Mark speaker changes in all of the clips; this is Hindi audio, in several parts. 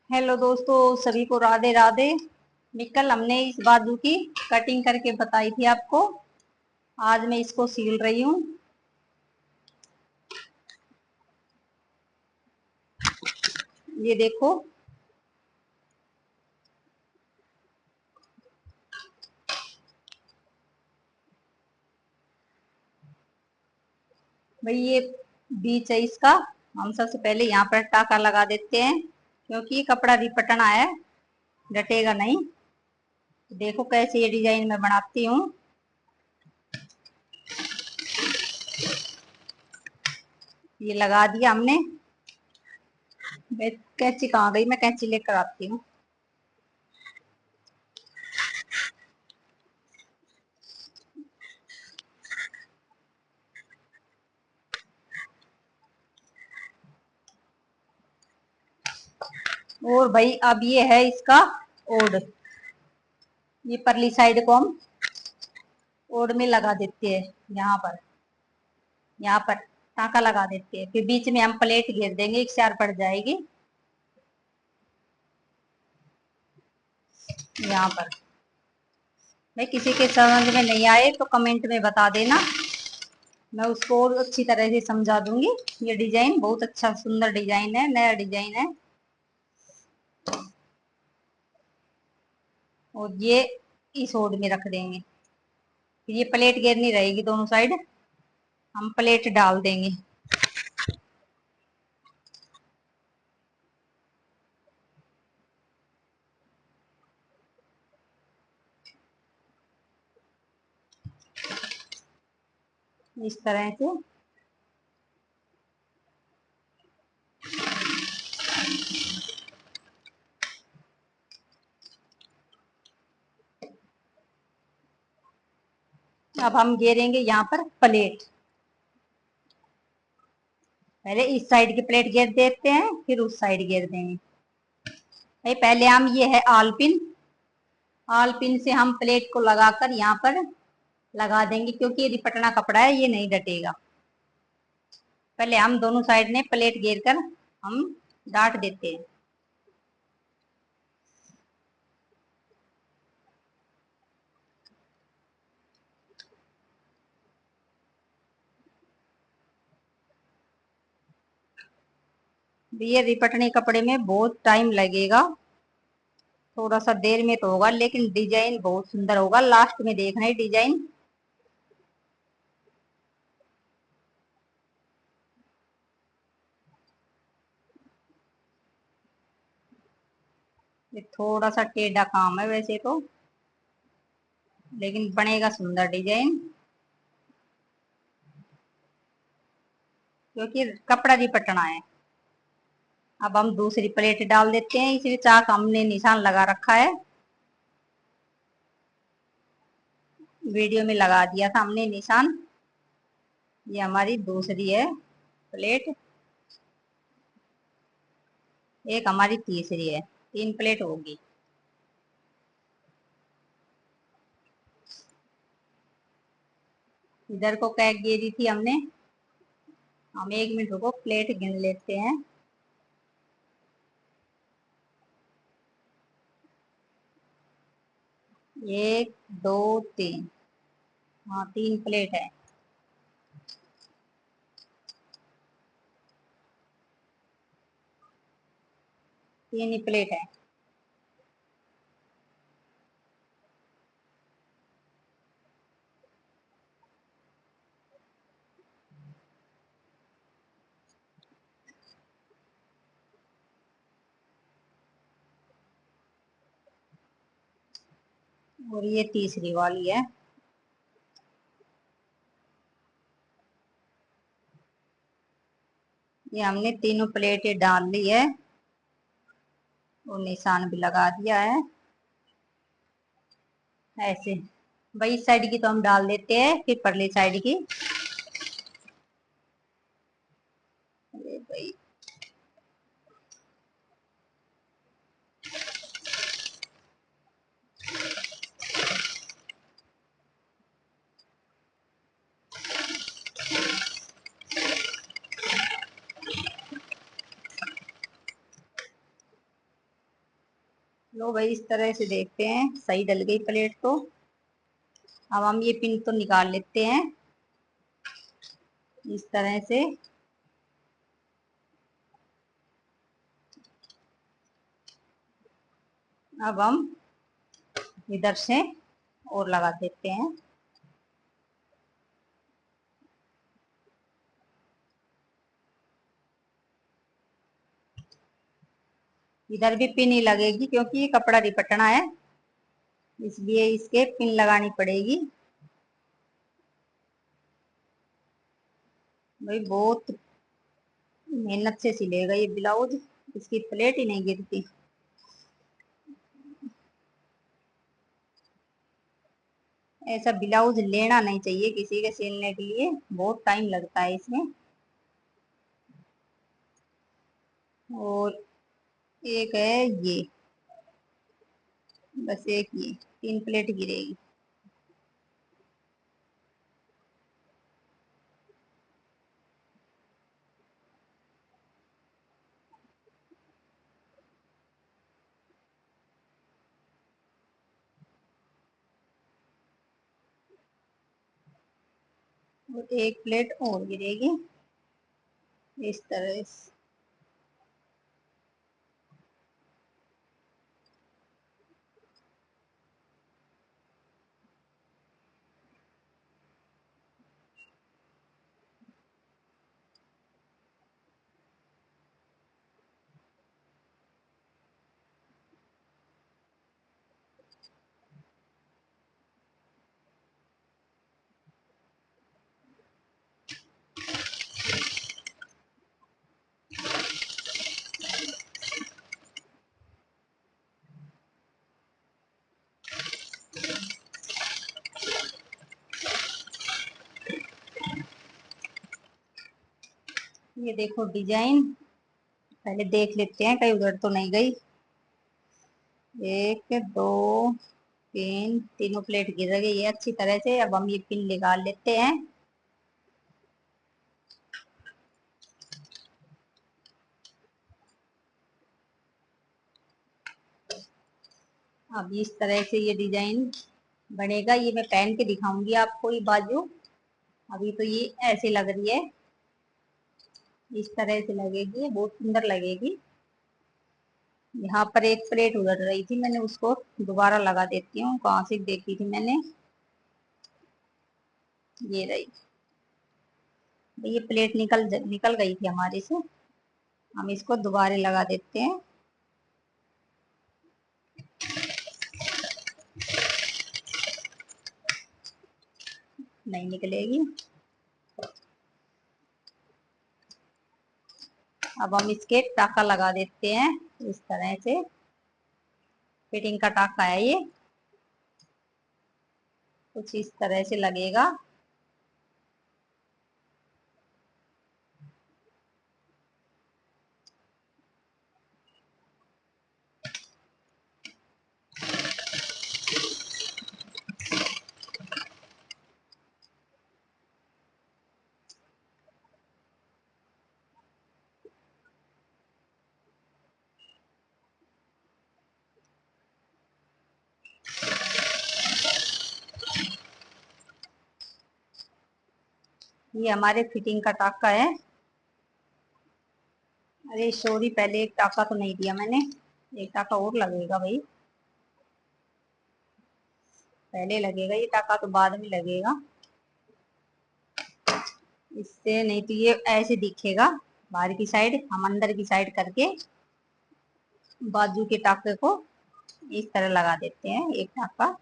Speaker 1: हेलो दोस्तों, सभी को राधे राधे। निकल हमने इस बाजू की कटिंग करके बताई थी आपको। आज मैं इसको सील रही हूँ। ये देखो, भाई ये बीच है इसका। हम सबसे पहले यहाँ पर टाका लगा देते हैं, क्योंकि ये कपड़ा रिपटना है, डटेगा नहीं। देखो कैसे ये डिजाइन मैं बनाती हूँ। ये लगा दिया हमने। कैंची कहाँ गई? मैं कैंची लेकर आती हूँ। और भाई अब ये है इसका ओड। ये परली साइड को हम ओड में लगा देते हैं। यहाँ पर टाका लगा देते हैं, फिर बीच में हम प्लेट घेर देंगे, एक चार पड़ जाएगी यहाँ पर। भाई किसी के समझ में नहीं आए तो कमेंट में बता देना, मैं उसको और अच्छी तरह से समझा दूंगी। ये डिजाइन बहुत अच्छा सुंदर डिजाइन है, नया डिजाइन है। और ये इस ओड में रख देंगे। फिर ये प्लेट घेरनी रहेगी दोनों साइड, हम प्लेट डाल देंगे। इस तरह से अब हम घेरेंगे यहाँ पर प्लेट। पहले इस साइड की प्लेट घेर देते हैं, फिर उस साइड घेर देंगे। भाई पहले हम, ये है आलपिन। आलपिन से हम प्लेट को लगाकर यहाँ पर लगा देंगे, क्योंकि ये रिपटना कपड़ा है, ये नहीं डटेगा। पहले हम दोनों साइड ने प्लेट घेर कर हम डाट देते हैं। ये रिपटने कपड़े में बहुत टाइम लगेगा, थोड़ा सा देर में तो होगा, लेकिन डिजाइन बहुत सुंदर होगा। लास्ट में देखना है डिजाइन। ये थोड़ा सा टेढ़ा काम है वैसे तो, लेकिन बनेगा सुंदर डिजाइन, क्योंकि कपड़ा रिपटना है। अब हम दूसरी प्लेट डाल देते हैं। इसलिए चाक हमने निशान लगा रखा है, वीडियो में लगा दिया था हमने निशान। ये हमारी दूसरी है प्लेट, एक हमारी तीसरी है। तीन प्लेट होगी। इधर को कैक गेरी थी हमने। हम 1 मिनट रुको, प्लेट गिन लेते हैं। 1 2 3। हाँ, 3 प्लेट है। तीन ही प्लेट है। और ये तीसरी वाली है। ये हमने तीनों प्लेटें डाल ली है और निशान भी लगा दिया है ऐसे। भाई इस साइड की तो हम डाल देते हैं, फिर परली साइड की। अरे भाई, लो भाई, इस तरह से देखते हैं सही डल गई प्लेट तो। अब हम ये पिन तो निकाल लेते हैं इस तरह से। अब हम इधर से और लगा देते हैं। इधर भी पिन ही लगेगी क्योंकि ये कपड़ा रिपटना है, इसलिए इसके पिन लगानी पड़ेगी। भाई बहुत मेहनत से सिलेगा ये ब्लाउज, इसकी प्लेट ही नहीं गिरती। ऐसा ब्लाउज लेना नहीं चाहिए किसी के सिलने के लिए, बहुत टाइम लगता है इसमें। और एक है ये, बस एक ये 3 प्लेट गिरेगी। और एक प्लेट और गिरेगी इस तरह से। ये देखो डिजाइन, पहले देख लेते हैं कहीं उधर तो नहीं गई। 1 2 3, तीनों प्लेट गिर गई है अच्छी तरह से। अब हम ये पिन निकाल लेते हैं। अब इस तरह से ये डिजाइन बनेगा। ये मैं पहन के दिखाऊंगी आपको ये बाजू। अभी तो ये ऐसे लग रही है, इस तरह से लगेगी, बहुत सुंदर लगेगी। यहाँ पर एक प्लेट उधर रही थी, मैंने उसको दोबारा लगा देती हूँ। कहाँ से देखी थी मैंने, ये रही। ये प्लेट निकल गई थी हमारे से, हम इसको दोबारा लगा देते हैं। नहीं निकलेगी। अब हम इसके टाका लगा देते हैं इस तरह से। फिटिंग का टाका है ये, कुछ इस तरह से लगेगा। ये हमारे फिटिंग का टाका है। अरे सॉरी, पहले एक टाका तो नहीं दिया मैंने, एक टाका और लगेगा भाई। पहले लगेगा ये टाका तो बाद में लगेगा, इससे नहीं तो ये ऐसे दिखेगा। बाहर की साइड हम अंदर की साइड करके बाजू के टाके को इस तरह लगा देते हैं एक टाका।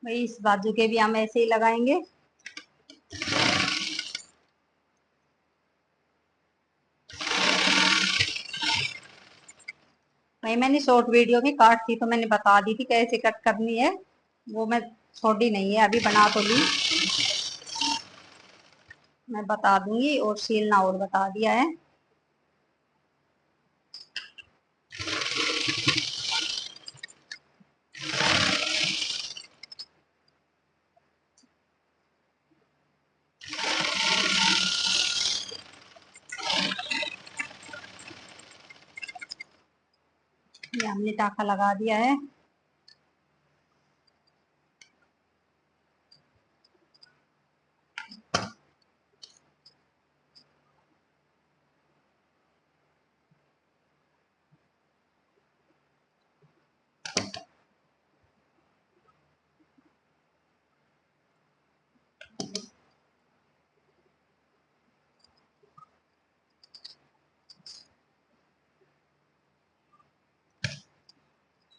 Speaker 1: भाई इस बाजू के भी हम ऐसे ही लगाएंगे। भाई मैंने शॉर्ट वीडियो में काट थी तो मैंने बता दी थी कैसे कट करनी है, वो मैं छोड़ी नहीं है, अभी बना तो ली, मैं बता दूंगी और सीलना और बता दिया है। ये हमने टाका लगा दिया है।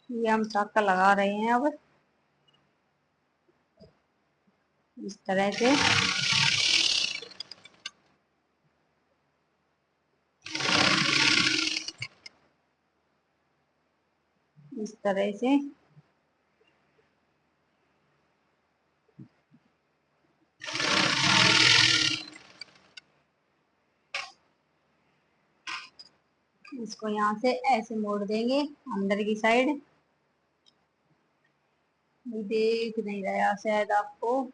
Speaker 1: ये हम टाका लगा रहे हैं अब इस तरह से। इस तरह से इसको यहाँ से ऐसे मोड़ देंगे अंदर की साइड। देख नहीं रहा शायद आपको,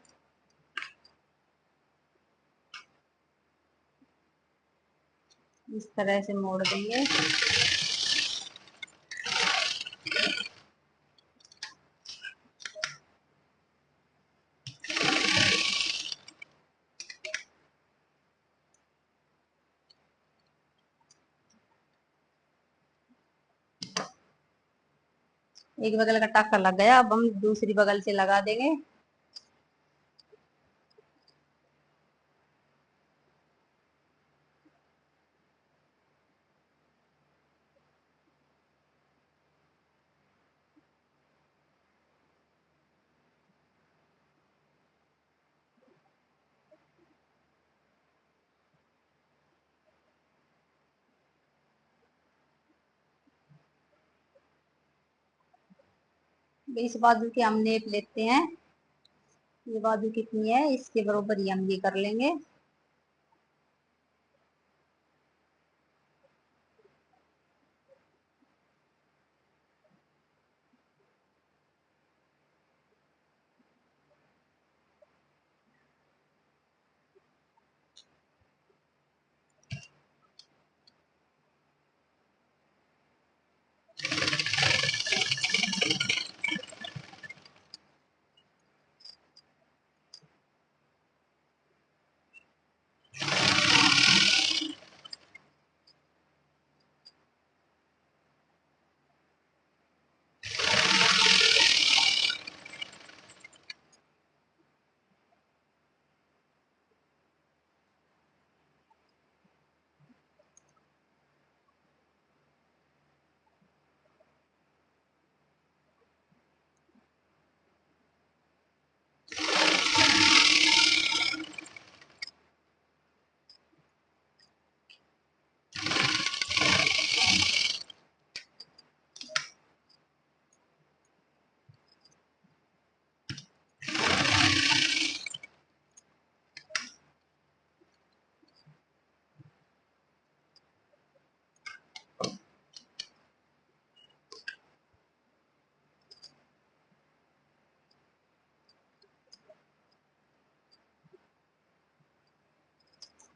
Speaker 1: इस तरह से मोड़ देंगे। एक बगल का टाका लग गया, अब हम दूसरी बगल से लगा देंगे। इस बाजू की हम नेप लेते हैं, ये बाजू कितनी है इसके बरोबर ही हम ये कर लेंगे।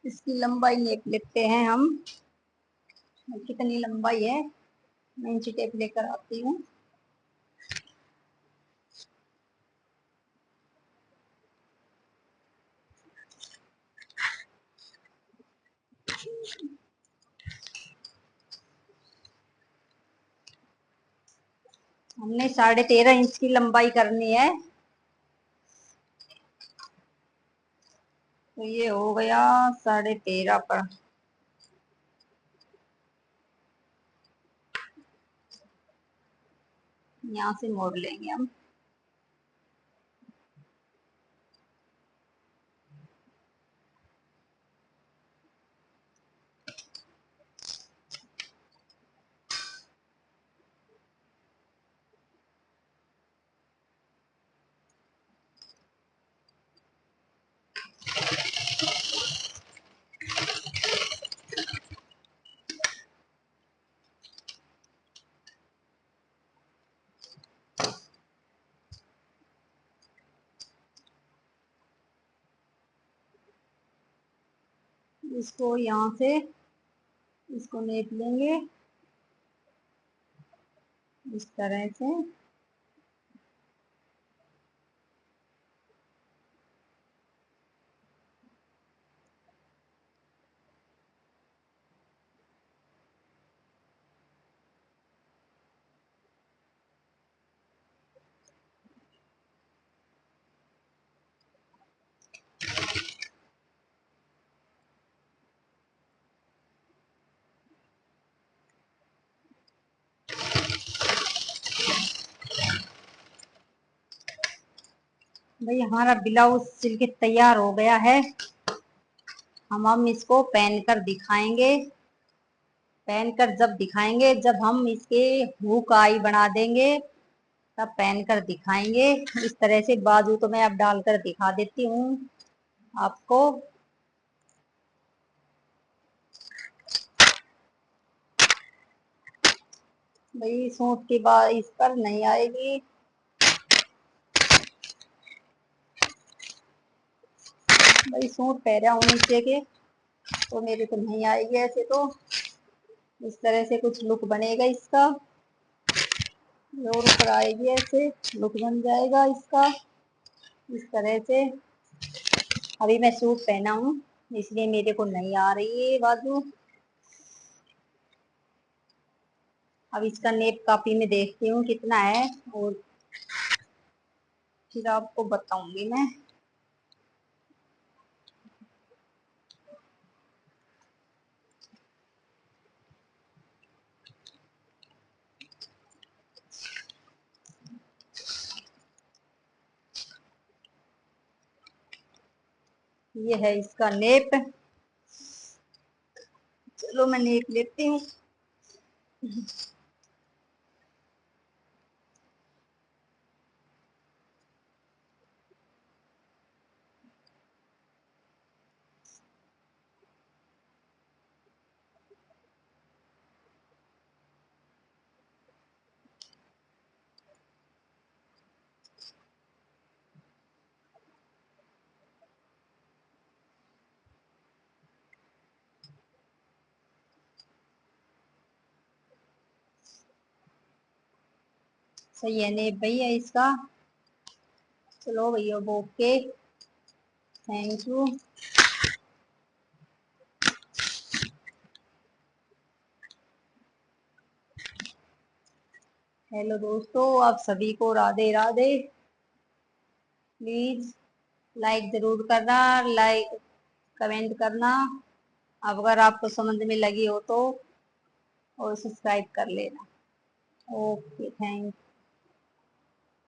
Speaker 1: इसकी लंबाई नेप लेते हैं हम, कितनी लंबाई है, मैं इंची टेप लेकर आती हूँ। हमने 13.5 इंच की लंबाई करनी है, तो ये हो गया 13.5 पर। यहाँ से मोड़ लेंगे हम। इसको यहाँ से इसको नेप लेंगे इस तरह से। भाई हमारा ब्लाउज सिल के तैयार हो गया है। हम इसको पहन कर दिखाएंगे। पहन कर जब दिखाएंगे, जब हम इसके हुक आई बना देंगे तब पहन कर दिखाएंगे। इस तरह से बाजू तो मैं अब डालकर दिखा देती हूँ आपको। भाई सूट की बात इस पर नहीं आएगी। भाई सूट पहरा हूँ नीचे के, तो मेरे को नहीं आएगी ऐसे। तो इस तरह से कुछ लुक बनेगा इसका, और ऊपर आएगी ऐसे लुक बन जाएगा इसका इस तरह से। अभी मैं सूट पहना हूँ इसलिए मेरे को नहीं आ रही है बाजू। अब इसका नेप कापी में देखती हूँ कितना है, और फिर आपको बताऊंगी मैं। ये है इसका नेप। चलो मैं नेप लेती हूँ। सही है नेप भैया इसका। चलो भैया ओके, थैंक यू। हेलो दोस्तों, आप सभी को राधे राधे। प्लीज लाइक जरूर करना, लाइक कमेंट करना अगर आपको समझ में लगी हो तो, और सब्सक्राइब कर लेना। Okay thank